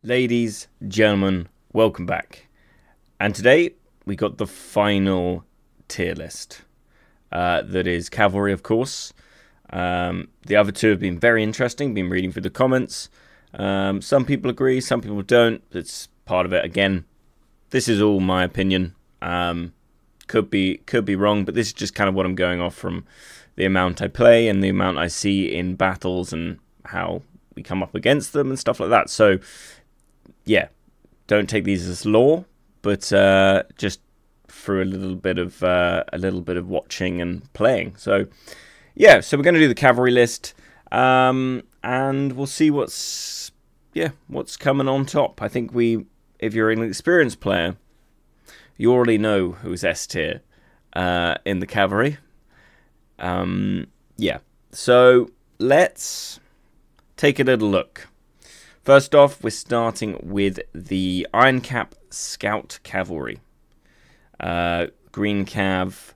Ladies, gentlemen, welcome back. And today we got the final tier list. That is Cavalry, of course. The other two have been very interesting, been reading through the comments. Some people agree, some people don't. It's part of it. Again, this is all my opinion. Could be wrong, but this is just kind of what I'm going off from the amount I play and the amount I see in battles and how we come up against them and stuff like that. So yeah, don't take these as law, but just through a little bit of watching and playing. So yeah, so we're going to do the cavalry list, and we'll see what's coming on top. I think if you're an experienced player, you already know who's S tier in the cavalry. Yeah, so let's take a little look. First off, we're starting with the Iron Cap Scout Cavalry. Green Cav.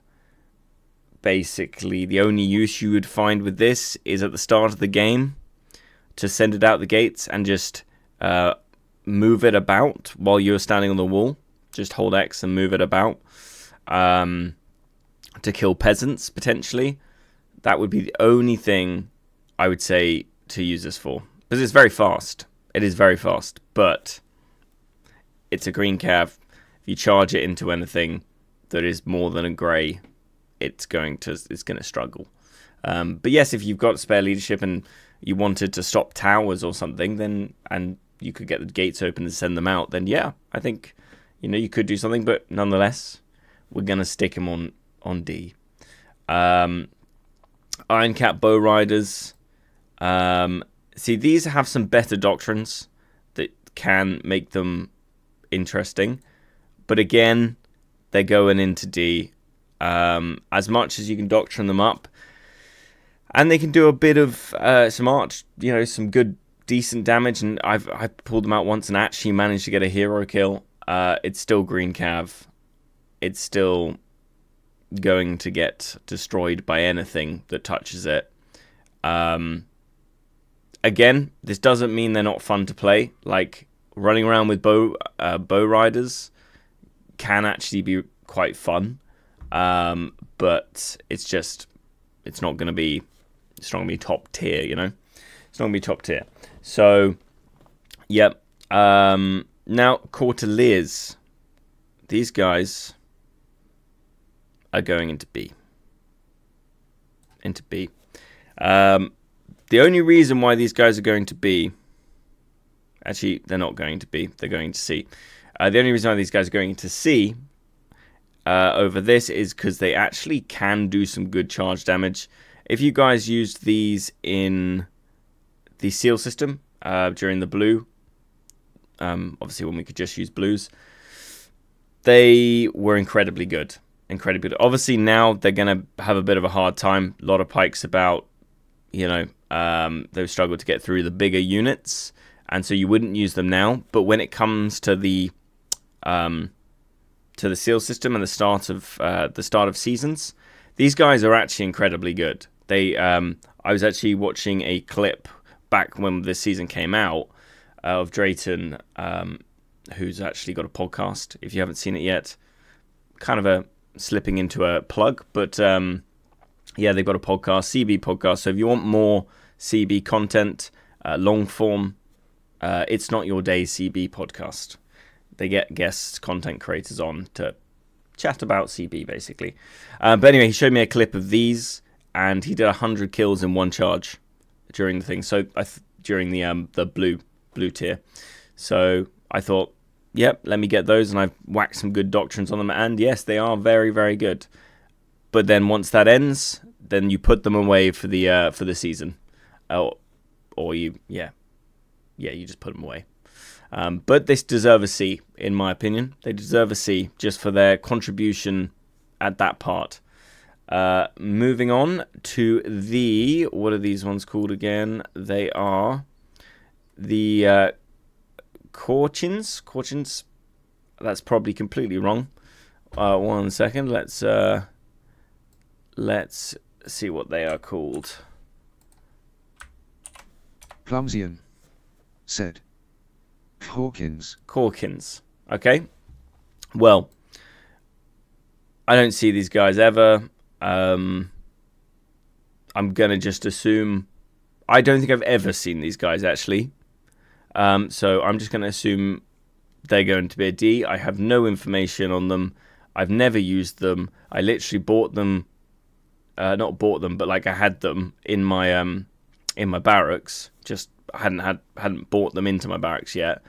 Basically, the only use you would find with this is at the start of the game to send it out the gates and just move it about while you're standing on the wall. Just hold X and move it about to kill peasants, potentially. That would be the only thing I would say to use this for. Because it's very fast. It is very fast, but it's a green cav. If you charge it into anything that is more than a grey, it's going to struggle. But yes, if you've got spare leadership and you wanted to stop towers or something, then and you could get the gates open and send them out, then yeah, I think you could do something. But nonetheless, we're gonna stick him on D. Iron Cap Bow Riders. See, these have some better doctrines that can make them interesting. But again, they're going into D. As much as you can doctrine them up. And they can do a bit of some arch, some good, decent damage. And I pulled them out once and actually managed to get a hero kill. It's still green cav. It's still going to get destroyed by anything that touches it. Again, this doesn't mean they're not fun to play. Like, running around with bow riders can actually be quite fun. But it's not going to be top tier, It's not going to be top tier. So, yep. Now, Courtiers. These guys are going into B. The only reason why these guys are going to B... Actually, they're not going to B. They're going to C. The only reason why these guys are going to C over this is because they actually can do some good charge damage. If you guys used these in the seal system during the blue, obviously when we could just use blues, they were incredibly good. Incredibly good. Obviously now they're going to have a bit of a hard time. A lot of pikes about, they've struggled to get through the bigger units, and so you wouldn't use them now. But when it comes to the seal system and the start of seasons, these guys are actually incredibly good. I was actually watching a clip back when this season came out of Rattan, who's actually got a podcast. If you haven't seen it yet, kind of slipping into a plug, but yeah, they've got a podcast, CB podcast. So if you want more CB content, long form, It's Not Your Day CB podcast. They get guest content creators on to chat about CB, basically. But anyway, he showed me a clip of these, and he did 100 kills in one charge during the thing. So during the blue tier. So I thought, yep, let me get those, and I've whacked some good doctrines on them. And yes, they are very, very good. But then once that ends, then you put them away for the season, or you just put them away. But they deserve a C, in my opinion. They deserve a C just for their contribution at that part. Moving on to what are these ones called again? They are the Corchins. That's probably completely wrong. 1 second. Let's see what they are called. Plumsian said. Hawkins. Okay. Well, I don't see these guys ever. I'm going to just assume... I don't think I've ever seen these guys, actually. So I'm just going to assume they're going to be a D. I have no information on them. I've never used them. I literally bought them... not bought them, but like I had them in my barracks. Just hadn't bought them into my barracks yet.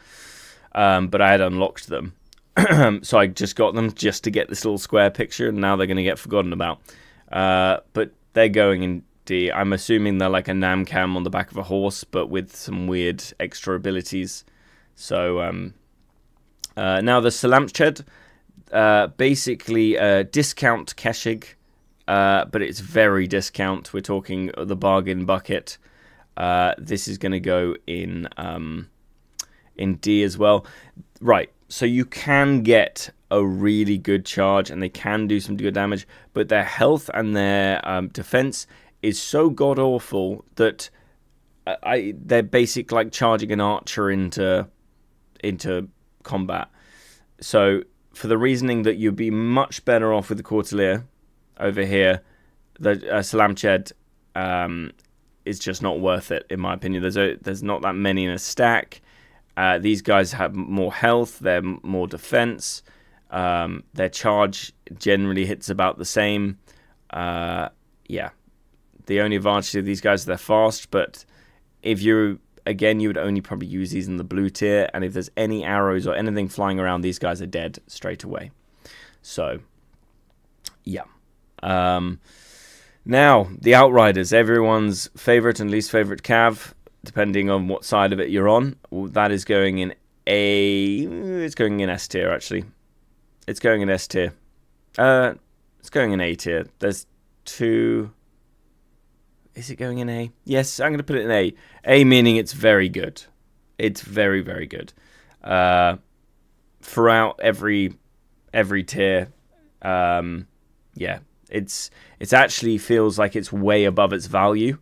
But I had unlocked them. So I just got them just to get this little square picture, and now they're going to get forgotten about. But they're going in D. I'm assuming they're like a Namcam on the back of a horse, but with some weird extra abilities. So now the Salam basically discount Keshig, but it's very discount. We're talking the bargain bucket. This is going to go in D as well. Right. So you can get a really good charge, and they can do some good damage, but their health and their defense is so god-awful that they're basically like charging an archer into combat. So for the reasoning that you'd be much better off with the Courtier over here, the Salam is just not worth it, in my opinion. There's not that many in a stack. These guys have more health, they're more defense, their charge generally hits about the same. Yeah, the only advantage of these guys is they're fast, but if you would only probably use these in the blue tier, and if there's any arrows or anything flying around, these guys are dead straight away. So, yeah. Now, the Outriders, everyone's favorite and least favorite cav, depending on what side of it you're on. Well, that is going in it's going in S tier, actually. It's going in S tier. It's going in A tier. There's two... Is it going in A? Yes, I'm going to put it in A. A meaning it's very good. It's very, very good. Throughout every tier, yeah, it's actually feels like it's way above its value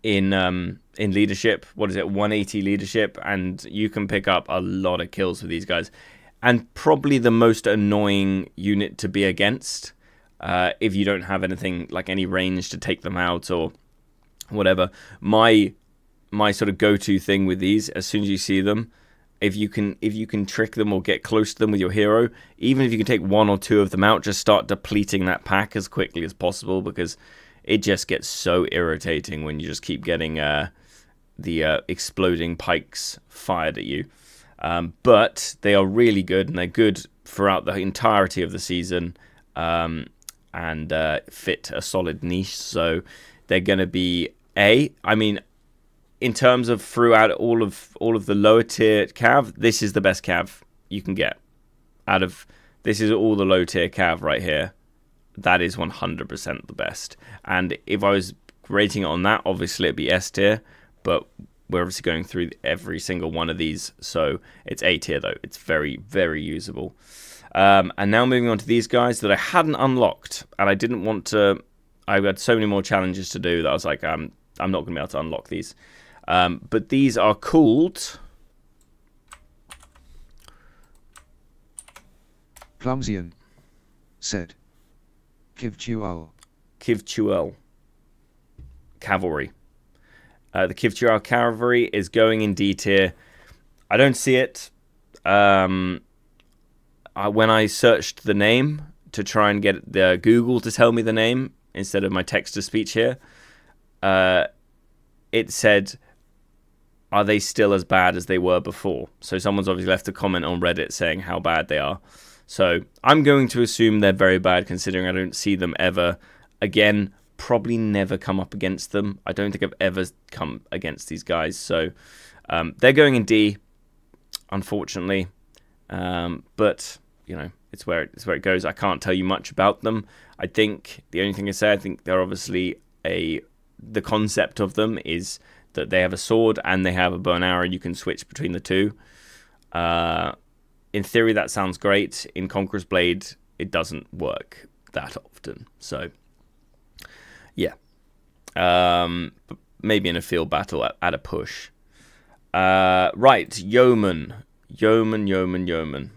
in leadership. What is it, 180 leadership, and you can pick up a lot of kills with these guys, and probably the most annoying unit to be against if you don't have anything like any range to take them out or whatever. My sort of go-to thing with these, as soon as you see them, if you can trick them or get close to them with your hero, even if you can take one or two of them out, just start depleting that pack as quickly as possible, because it just gets so irritating when you just keep getting the exploding pikes fired at you. But they are really good, and they're good throughout the entirety of the season, and fit a solid niche. So they're going to be A. I mean, in terms of throughout all of the lower tier cav, this is the best cav you can get. This is all the low tier cav right here. That is 100% the best. And if I was rating it on that, obviously it'd be S tier, but we're obviously going through every single one of these, so it's A tier though. It's very, very usable. And now moving on to these guys that I hadn't unlocked, and I didn't want to. I had so many more challenges to do that I was like, I'm not going to be able to unlock these. But these are called Plumsian said Kivtural Cavalry. The Kivtural Cavalry is going in D tier. I don't see it. When I searched the name to try and get the Google to tell me the name instead of my text-to-speech here, it said, are they still as bad as they were before? So someone's obviously left a comment on Reddit saying how bad they are. So I'm going to assume they're very bad, considering I don't see them ever again. Probably never come up against them. I don't think I've ever come against these guys. So they're going in D, unfortunately. But you know, it's where it goes. I can't tell you much about them. I think the only thing I say, I think they're obviously the concept of them is that they have a sword and they have a bow and arrow. You can switch between the two. In theory, that sounds great. In Conqueror's Blade, it doesn't work that often. So, yeah. Maybe in a field battle at a push. Right, Yeoman. Yeoman, Yeoman, Yeoman.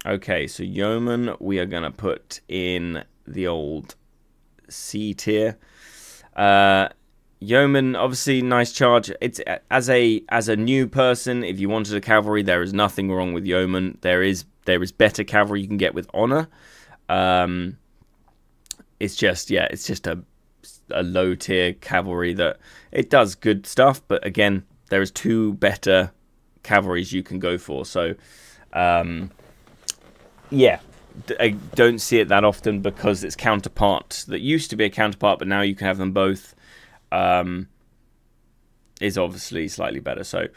Okay, so Yeoman we are going to put in the old C tier. Yeoman, obviously, nice charge. It's as a new person, if you wanted a cavalry, there is nothing wrong with Yeoman. There is better cavalry you can get with honor. It's just a low tier cavalry that it does good stuff, but again, there is 2 better cavalries you can go for. So, yeah, I don't see it that often because its counterpart that used to be a counterpart, but now you can have them both. Is obviously slightly better. So,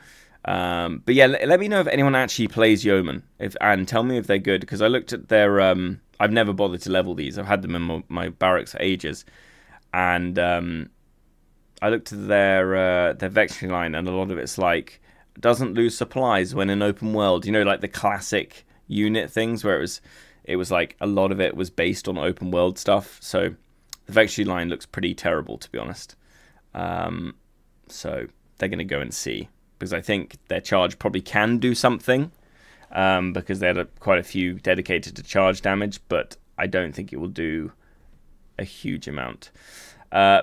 but yeah, let me know if anyone actually plays Yeoman, and tell me if they're good, because I looked at their. I've never bothered to level these. I've had them in my barracks for ages, and I looked at their vectoring line, and a lot of it's like doesn't lose supplies when in open world. You know, like the classic unit things where it was like a lot of it was based on open world stuff. So the vectoring line looks pretty terrible, to be honest. So they're going to go and see, because I think their charge probably can do something, because they had quite a few dedicated to charge damage, but I don't think it will do a huge amount.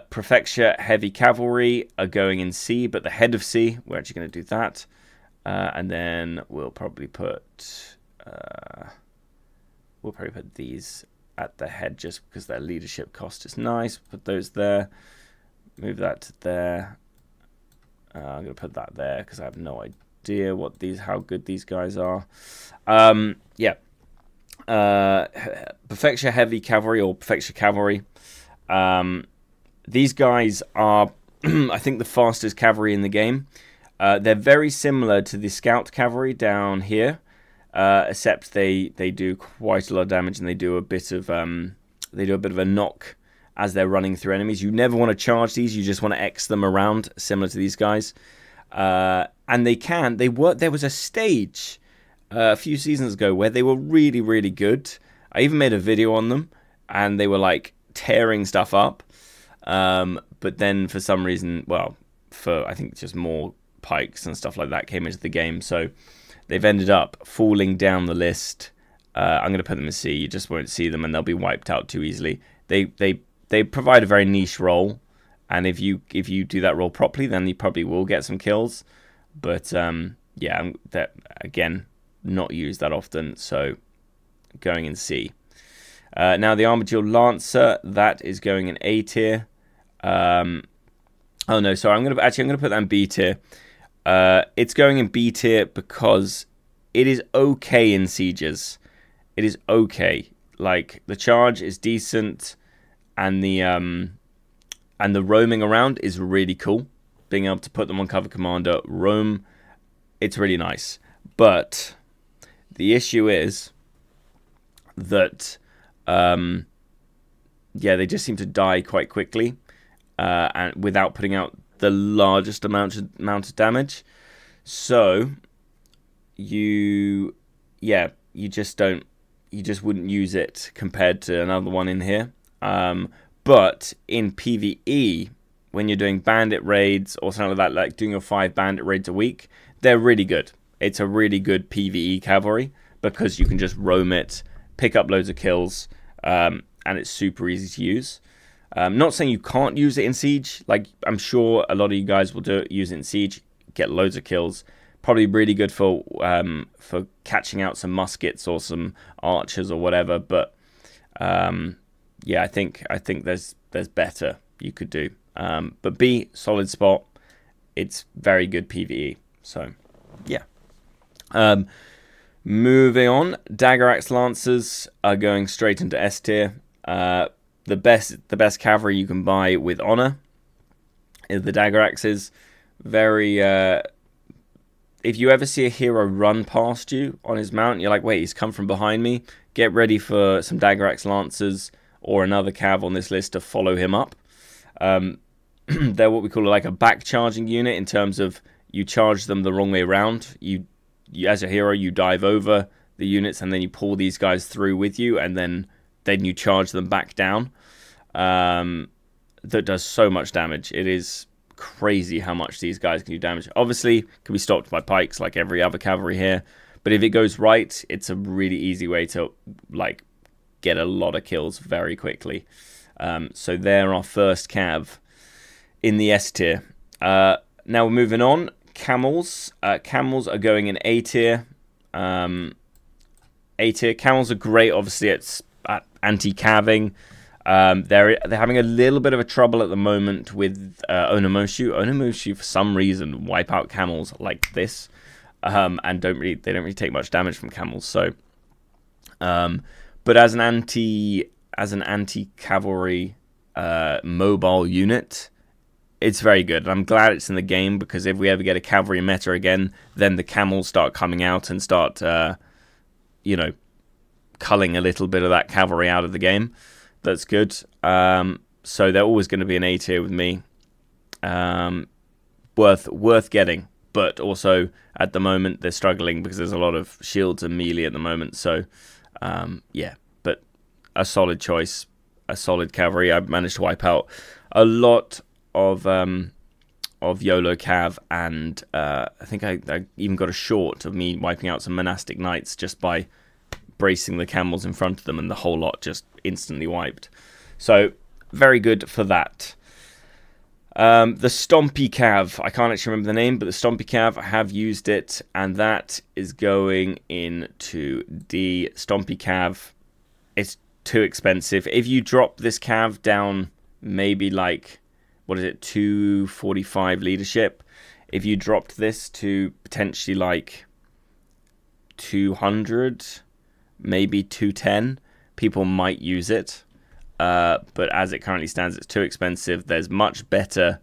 Prefecture Heavy Cavalry are going in C, but the head of C, we're actually going to do that. And then we'll probably put these at the head just because their leadership cost is nice. Put those there. Move that to there. I'm going to put that there because I have no idea how good these guys are. Yeah. Prefecture Heavy Cavalry or Prefecture Cavalry. These guys are, I think, the fastest cavalry in the game. They're very similar to the Scout Cavalry down here, except they do quite a lot of damage, and they do a bit of a knock as they're running through enemies. You never want to charge these; you just want to X them around, similar to these guys. And they work. There was a stage a few seasons ago where they were really, really good. I even made a video on them, and they were like tearing stuff up. But then for some reason, well, I think just more pikes and stuff like that came into the game, so they've ended up falling down the list. I'm going to put them in C. You just won't see them, and they'll be wiped out too easily. They provide a very niche role, and if you do that role properly, then you probably will get some kills. But yeah, that again, not used that often, so going in C. Now the Armadillo Lancer, that is going in A tier. Oh no, sorry, I'm gonna put that in B tier. It's going in B tier because it is okay in sieges. It is okay. Like, the charge is decent, and the roaming around is really cool. Being able to put them on cover commander, roam, it's really nice. But the issue is that yeah, they just seem to die quite quickly, and without putting out the largest amount of damage. So you just wouldn't use it compared to another one in here. But in PvE, when you're doing bandit raids or something like that, like doing your 5 bandit raids a week, they're really good. It's a really good PvE cavalry because you can just roam it, pick up loads of kills, and it's super easy to use. Not saying you can't use it in Siege. Like, I'm sure a lot of you guys will use it in Siege, get loads of kills. Probably really good for catching out some muskets or some archers or whatever. But yeah, I think there's better you could do. But B, solid spot. It's very good PvE. So yeah. Moving on, Dagger Axe Lancers are going straight into S tier. The best cavalry you can buy with honor is the Dagger Axes. Very if you ever see a hero run past you on his mount, you're like, wait, he's come from behind me. Get ready for some Dagger Axe Lancers or another cav on this list to follow him up. They're what we call like a back charging unit, in terms of you charge them the wrong way around. You as a hero, you dive over the units and then you pull these guys through with you, and then you charge them back down. That does so much damage. It is crazy how much these guys can do damage. Obviously, can be stopped by pikes like every other cavalry here. But if it goes right, it's a really easy way to like get a lot of kills very quickly. So they're our first cav in the S tier. Now we're moving on. Camels. Camels are going in A tier. A tier. Camels are great. Obviously, it's anti-calving. They're having a little bit of a trouble at the moment with Onomoshu. Onomoshu, for some reason, wipe out camels like this, and they don't really take much damage from camels. So, but as an anti-cavalry mobile unit, it's very good. And I'm glad it's in the game, because if we ever get a cavalry meta again, then the camels start coming out and start, you know, culling a little bit of that cavalry out of the game. That's good. So they're always going to be an A tier with me. Worth getting, but also at the moment they're struggling because there's a lot of shields and melee at the moment. So yeah, but a solid choice, a solid cavalry. I've managed to wipe out a lot of YOLO Cav, and I think I even got a short of me wiping out some Monastic Knights just by bracing the camels in front of them, and the whole lot just instantly wiped. So very good for that. The Stompy Cav, I can't actually remember the name, but the Stompy Cav, I have used it, and that is going into D. Stompy Cav, it's too expensive. If you drop this Cav down maybe like, what is it, 245 leadership, if you dropped this to potentially like 200, maybe 210, people might use it, but as it currently stands, it's too expensive. There's much better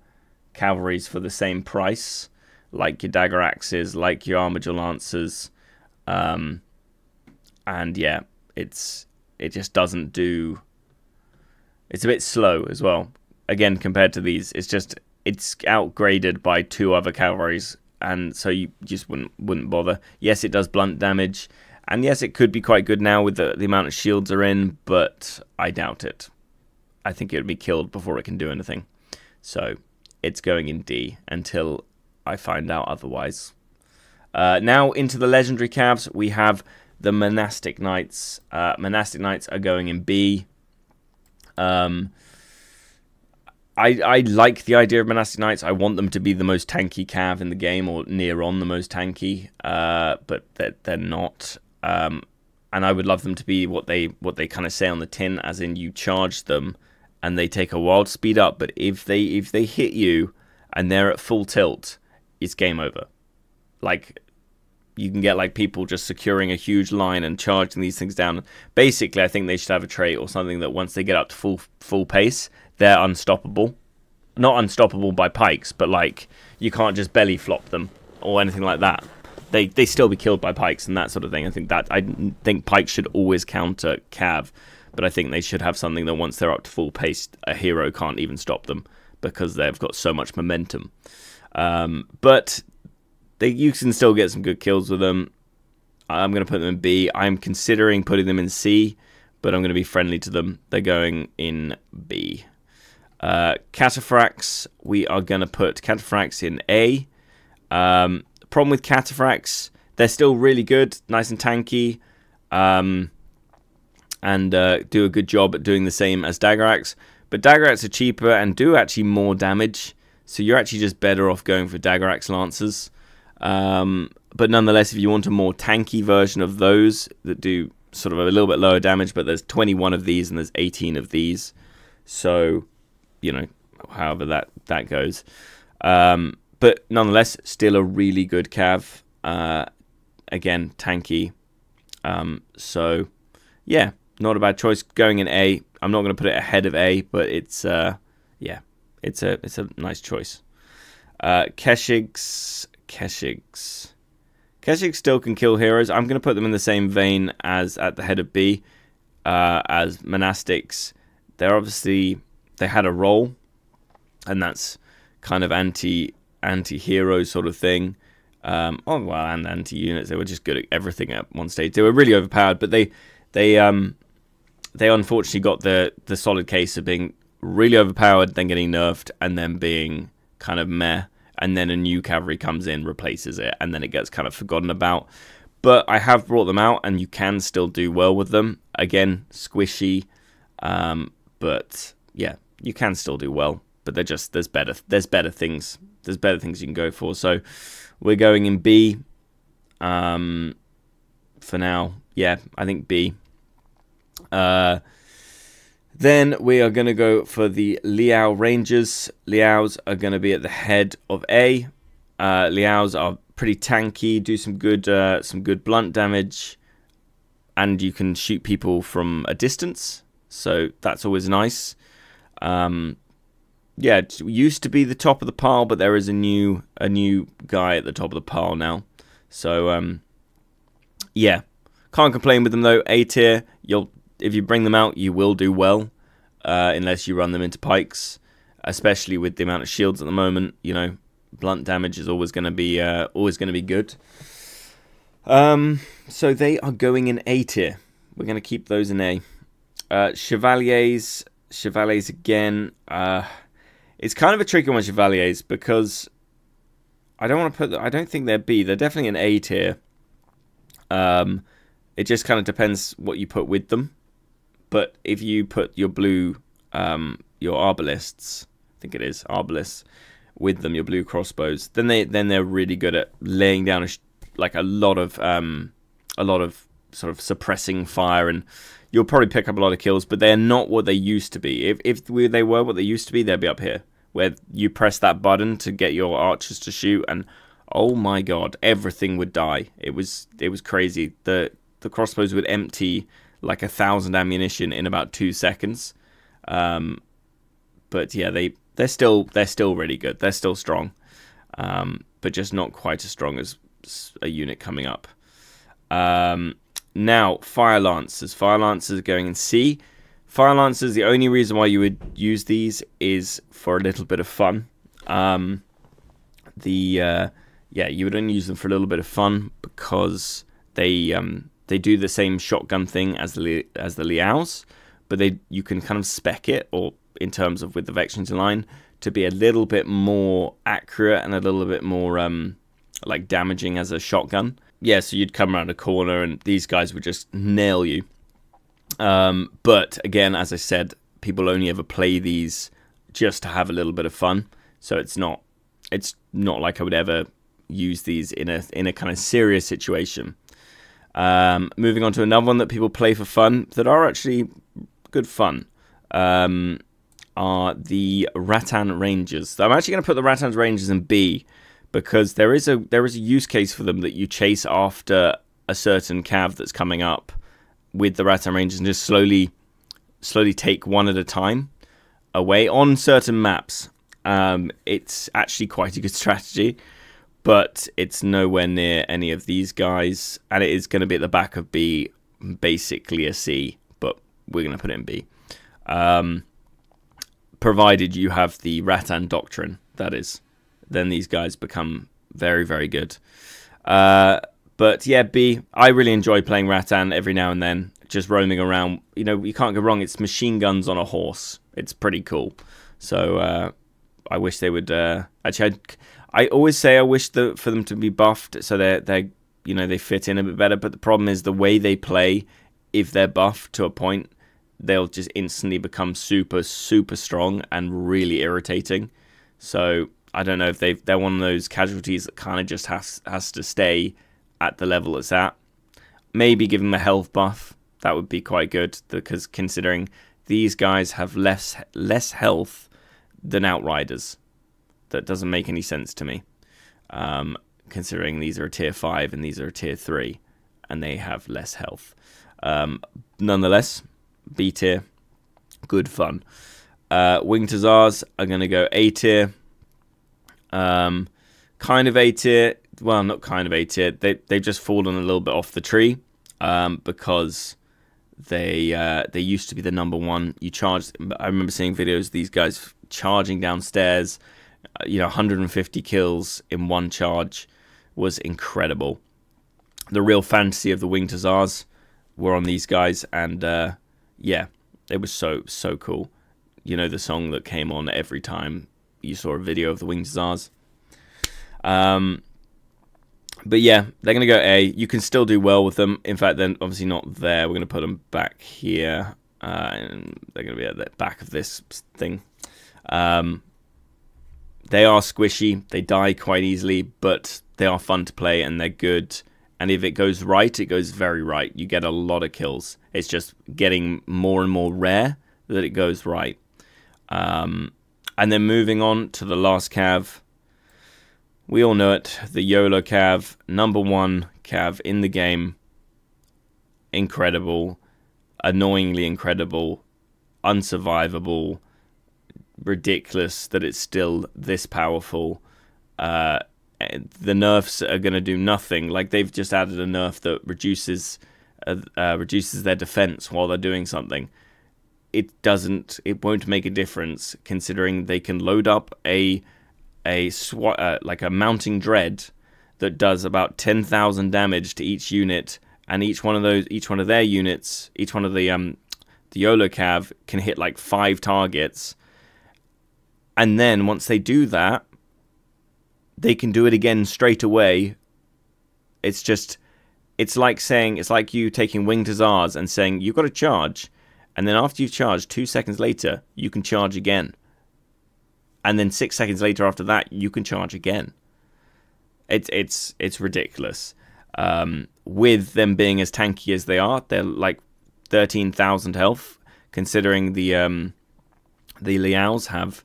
cavalries for the same price, like your Dagger Axes, like your Armiger Lancers, and yeah, it just doesn't do. It's a bit slow as well. Again, compared to these, it's outgraded by 2 other cavalries, and so you just wouldn't bother. Yes, it does blunt damage. And yes, it could be quite good now with the amount of shields are in, but I doubt it. I think it would be killed before it can do anything. So it's going in D until I find out otherwise. Now into the legendary Cavs, we have the Monastic Knights. Monastic Knights are going in B. I like the idea of Monastic Knights. I want them to be the most tanky Cav in the game, or near on the most tanky, but they're not. And I would love them to be what they kind of say on the tin, as in you charge them and they take a while to speed up, but if they hit you and they're at full tilt, it's game over. Like, you can get like people just securing a huge line and charging these things down. Basically, I think they should have a trait or something that once they get up to full pace, they're unstoppable. Not unstoppable by pikes, but like you can't just belly flop them or anything like that. They still be killed by pikes and that sort of thing. I think pikes should always counter Cav, but I think they should have something that once they're up to full pace, a hero can't even stop them because they've got so much momentum. But you can still get some good kills with them. I'm going to put them in B. I'm considering putting them in C, but I'm going to be friendly to them. They're going in B. Cataracts, we are going to put Cataracts in A. Problem with Cataracts, they're still really good, nice and tanky, and do a good job at doing the same as Dagger Axe. But Dagger Axe are cheaper and do actually more damage, so you're actually just better off going for Dagger Axe Lancers. But nonetheless, if you want a more tanky version of those that do sort of a little bit lower damage, but there's 21 of these and there's 18 of these, so, you know, however that goes. But nonetheless, still a really good Cav. Again, tanky. So, yeah, not a bad choice. Going in A. I'm not going to put it ahead of A, but it's yeah, it's a nice choice. Keshigs still can kill heroes. I'm going to put them in the same vein as at the head of B, as Monastics. They're obviously, they had a role, and that's kind of anti-hero sort of thing. And anti-units. They were just good at everything at one stage. They were really overpowered, but they unfortunately got the solid case of being really overpowered, then getting nerfed, and then being kind of meh, and then a new cavalry comes in, replaces it, and then it gets kind of forgotten about. But I have brought them out, and you can still do well with them. Again, squishy, but yeah, you can still do well. But they're just there's better things. There's better things you can go for. So we're going in B for now. Yeah, I think B. Then we are going to go for the Liao Rangers. Liaos are going to be at the head of A. Liaos are pretty tanky, do some good blunt damage, and you can shoot people from a distance, so that's always nice. Yeah, it used to be the top of the pile, but there is a new guy at the top of the pile now. So yeah, can't complain with them though. A tier, if you bring them out, you will do well, unless you run them into pikes, especially with the amount of shields at the moment. You know, blunt damage is always going to be good. So they are going in A tier. We're going to keep those in A. Chevaliers again. It's kind of a tricky one, Chevaliers, because I don't think they're B. They're definitely an A tier. It just kind of depends what you put with them. But if you put your blue, your arbalists, I think it is arbalists, with them, your blue crossbows, then they're really good at laying down a lot of sort of suppressing fire, and you'll probably pick up a lot of kills. But they're not what they used to be. If they were what they used to be, they'd be up here, where you press that button to get your archers to shoot, and oh my god, everything would die. It was crazy. The crossbows would empty like 1,000 ammunition in about 2 seconds. But yeah, they're still really good. They're still strong, but just not quite as strong as a unit coming up. Now, Fire Lancers. Fire Lancers are going in C. Fire Lancers, the only reason why you would use these is for a little bit of fun. Yeah, you would only use them for a little bit of fun because they do the same shotgun thing as the Liaos, but you can kind of spec it, or in terms of with the Vextions in line, to be a little bit more accurate and a little bit more like damaging as a shotgun. Yeah, so you'd come around a corner and these guys would just nail you. But again, as I said, people only ever play these just to have a little bit of fun. So it's not like I would ever use these in a kind of serious situation. Moving on to another one that people play for fun that are actually good fun. Are the Rattan Rangers. So I'm actually going to put the Rattan Rangers in B, because there is a use case for them that you chase after a certain cav that's coming up with the Rattan Rangers and just slowly take one at a time away on certain maps. It's actually quite a good strategy, but it's nowhere near any of these guys, and it is going to be at the back of B, basically a C, but we're going to put it in B. Provided you have the Rattan Doctrine, that is. Then these guys become very, very good. But yeah, B, I really enjoy playing Rattan every now and then, just roaming around. You know, you can't go wrong. It's machine guns on a horse. It's pretty cool. So I wish they would... actually, I always say I wish for them to be buffed so they fit in a bit better. But the problem is the way they play, if they're buffed to a point, they'll just instantly become super, super strong and really irritating. So I don't know if they're one of those casualties that kind of just has to stay at the level it's at. Maybe give them a health buff. That would be quite good, because considering these guys have less health than Outriders. That doesn't make any sense to me. Considering these are a tier 5 and these are a tier 3, and they have less health. Nonetheless, B tier, good fun. Winged Hussars are going to go A tier. Kind of A tier. Well, not kind of A tier. They've just fallen a little bit off the tree, because they used to be the #1. You charge. I remember seeing videos of these guys charging downstairs. 150 kills in one charge was incredible. The real fantasy of the Winged Hussars were on these guys, and yeah, it was so cool. The song that came on every time you saw a video of the Winged Hussars. But yeah, they're going to go A. You can still do well with them. In fact, they're obviously not there. We're going to put them back here. And they're going to be at the back of this thing. They are squishy. They die quite easily, but they are fun to play and they're good. And if it goes right, it goes very right. You get a lot of kills. It's just getting more and more rare that it goes right. And then moving on to the last Cav. We all know it, the YOLO Cav, #1 Cav in the game. Incredible, annoyingly incredible, unsurvivable, ridiculous that it's still this powerful. The nerfs are going to do nothing. Like, they've just added a nerf that reduces their defense while they're doing something. It won't make a difference, considering they can load up like a mounting dread that does about 10,000 damage to each unit, and each one of their units, each one of the YOLO Cav can hit like 5 targets, and then once they do that, they can do it again straight away. It's like you taking Winged Hussars and saying you've got to charge, and then after you've charged 2 seconds later, you can charge again. And then 6 seconds later after that, you can charge again. It's ridiculous. With them being as tanky as they are, they're like 13,000 health, considering the Liaos have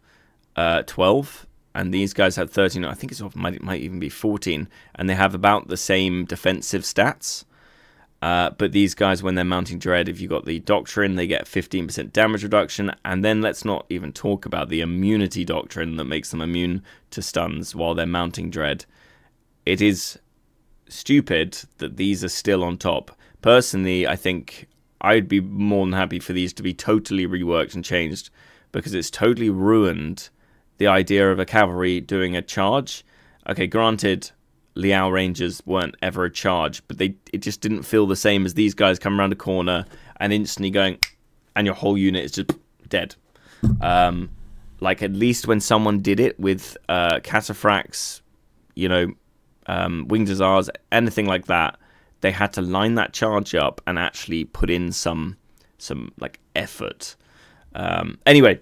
12, and these guys have 13. I think it might even be 14, and they have about the same defensive stats. But these guys, when they're mounting Dread, if you got the Doctrine, they get 15% damage reduction. And then let's not even talk about the immunity Doctrine that makes them immune to stuns while they're mounting Dread. It is stupid that these are still on top. Personally, I think I'd be more than happy for these to be totally reworked and changed, because it's totally ruined the idea of a cavalry doing a charge. Okay, granted, Liao Rangers weren't ever a charge, but it just didn't feel the same as these guys come around a corner and instantly going, and your whole unit is just dead. Like, at least when someone did it with Cataracts, Winged Hussars, anything like that, they had to line that charge up and actually put in some like effort. Anyway,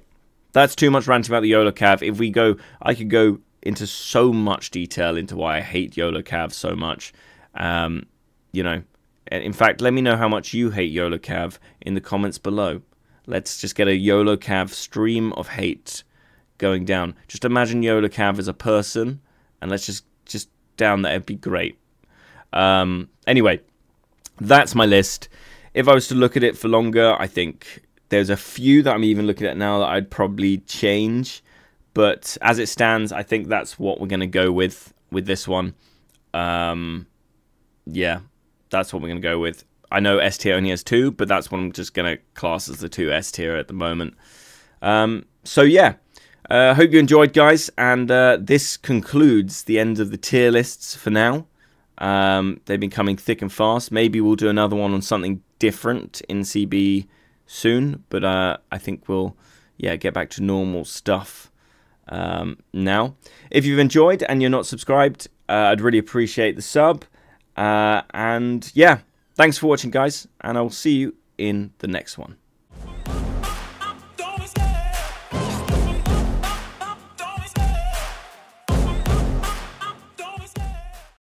that's too much ranting about the YOLO Cav. I could go into so much detail into why I hate YOLO Cav so much. In fact, let me know how much you hate YOLO Cav in the comments below. Let's just get a YOLO Cav stream of hate going down. Just imagine YOLO Cav as a person, and let's just down there. It'd be great. Anyway, that's my list. If I was to look at it for longer, I think there's a few that I'm even looking at now that I'd probably change. But as it stands, I think that's what we're going to go with this one. Yeah, that's what we're going to go with. I know S tier only has 2, but that's what I'm just going to class as the 2 S tier at the moment. So yeah, hope you enjoyed, guys. And this concludes the end of the tier lists for now. They've been coming thick and fast. Maybe we'll do another one on something different in CB soon. But I think we'll get back to normal stuff. Now, if you've enjoyed and you're not subscribed, I'd really appreciate the sub. And yeah, thanks for watching, guys, and I'll see you in the next one.